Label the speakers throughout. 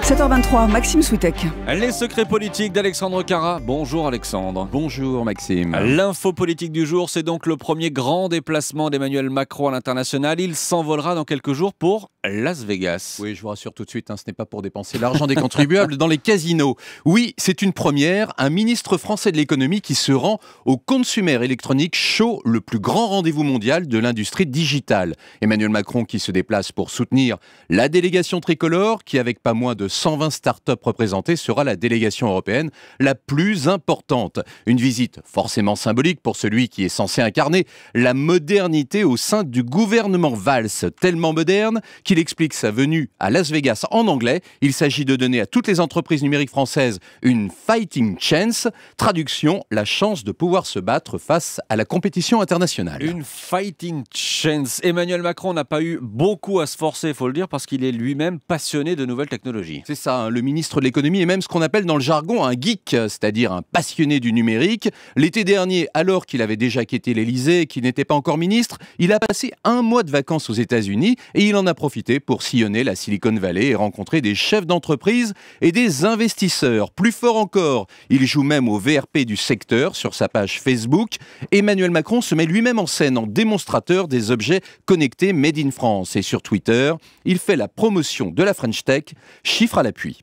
Speaker 1: 7h23, Maxime Soutek.
Speaker 2: Les secrets politiques d'Alexandre Carra. Bonjour Alexandre.
Speaker 3: Bonjour Maxime.
Speaker 2: L'info politique du jour, c'est donc le premier grand déplacement d'Emmanuel Macron à l'international. Il s'envolera dans quelques jours pour Las Vegas.
Speaker 3: Oui, je vous rassure tout de suite, ce n'est pas pour dépenser l'argent des contribuables dans les casinos. Oui, c'est une première, un ministre français de l'économie qui se rend au Consumer Electronics Show, le plus grand rendez-vous mondial de l'industrie digitale. Emmanuel Macron qui se déplace pour soutenir la délégation tricolore, qui avec pas moins de 120 startups représentées sera la délégation européenne la plus importante. Une visite forcément symbolique pour celui qui est censé incarner la modernité au sein du gouvernement Valls, tellement moderne qu'il explique sa venue à Las Vegas en anglais. Il s'agit de donner à toutes les entreprises numériques françaises une fighting chance. Traduction, la chance de pouvoir se battre face à la compétition internationale.
Speaker 2: Une fighting chance. Emmanuel Macron n'a pas eu beaucoup à se forcer, il faut le dire, parce qu'il est lui-même passionné de nouvelles technologies.
Speaker 3: C'est ça, le ministre de l'économie est même ce qu'on appelle dans le jargon un geek, c'est-à-dire un passionné du numérique. L'été dernier, alors qu'il avait déjà quitté l'Elysée et qu'il n'était pas encore ministre, il a passé un mois de vacances aux États-Unis et il en a profité pour sillonner la Silicon Valley et rencontrer des chefs d'entreprise et des investisseurs. Plus fort encore, il joue même au VRP du secteur sur sa page Facebook. Emmanuel Macron se met lui-même en scène en démonstrateur des objets connectés Made in France. Et sur Twitter, il fait la promotion de la French Tech, chiffre à l'appui.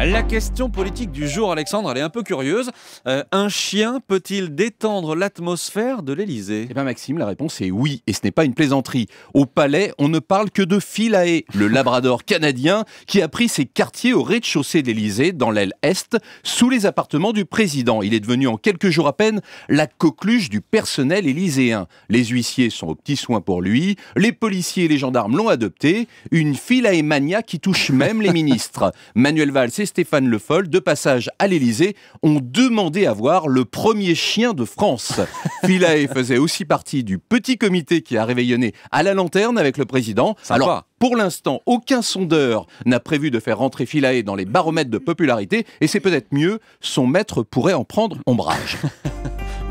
Speaker 2: La question politique du jour, Alexandre, elle est un peu curieuse. Un chien peut-il détendre l'atmosphère de l'Elysée ?
Speaker 3: Eh bien Maxime, la réponse est oui, et ce n'est pas une plaisanterie. Au palais, on ne parle que de Philae, le labrador canadien qui a pris ses quartiers au rez-de-chaussée de l'Elysée, dans l'aile Est, sous les appartements du président. Il est devenu en quelques jours à peine la coqueluche du personnel élyséen. Les huissiers sont aux petits soins pour lui, les policiers et les gendarmes l'ont adopté, une Philae mania qui touche même les ministres. Manuel Valls et Stéphane Le Foll, de passage à l'Elysée, ont demandé à voir le premier chien de France. Philae faisait aussi partie du petit comité qui a réveillonné à la lanterne avec le président.
Speaker 2: Sympa.
Speaker 3: Alors, pour l'instant, aucun sondeur n'a prévu de faire rentrer Philae dans les baromètres de popularité, et c'est peut-être mieux, son maître pourrait en prendre ombrage.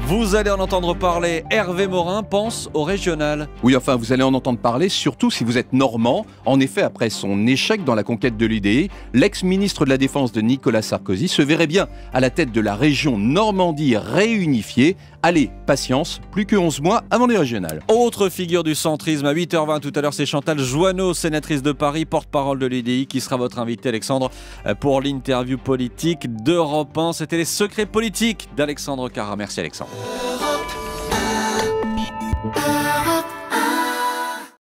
Speaker 2: Vous allez en entendre parler. Hervé Morin pense au régional.
Speaker 3: Oui, enfin, vous allez en entendre parler, surtout si vous êtes normand. En effet, après son échec dans la conquête de l'UDI, l'ex-ministre de la Défense de Nicolas Sarkozy se verrait bien à la tête de la région Normandie réunifiée. Allez, patience, plus que 11 mois avant les régionales.
Speaker 2: Autre figure du centrisme, à 8h20 tout à l'heure, c'est Chantal Jouanneau, sénatrice de Paris, porte-parole de l'UDI, qui sera votre invité, Alexandre, pour l'interview politique d'Europe 1. C'était les secrets politiques d'Alexandre Carra. Merci Alexandre.